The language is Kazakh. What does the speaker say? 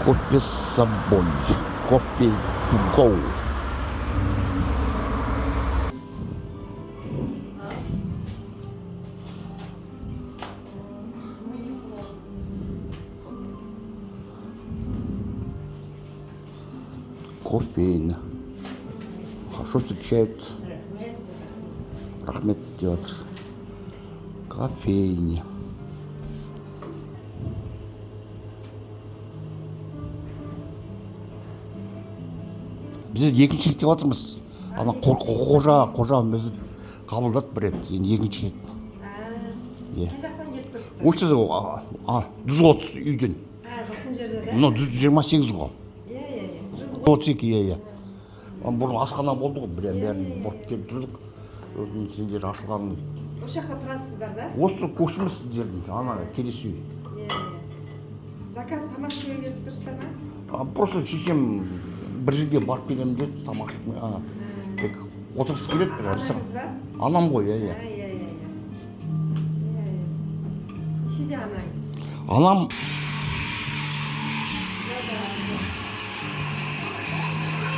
Кофе с собой. Кофе to go. Кофейня. Хорошо встречают. Рахмет деп жатыр. Кофейня. Біз екінші рет деп жатырмыз. Ана қожа бізді қабылдады бір рет. Енді екінші рет. Қай жақтан келіп тұрсыздар? Осы жерде 130 үйден. Жақын жерде де? Мынау 128 ғой. Иә. 32, бұрын асхана болды ғой, бәрін бұрып келіп тұрдық. Өзінің сендер ашылғанын. Осы жақта тұрасыздар да? Осы көшіміз сіздердің, ана келесі үй. Заказ тамақ ішуге келіп тұрсыздар ма? Просто шешем бір жерге барып келемін деді, тамақ ішпей. Отырғысы келеді бір Анаңыз ба? Анам ғой, Нешеде анаңыз? Анам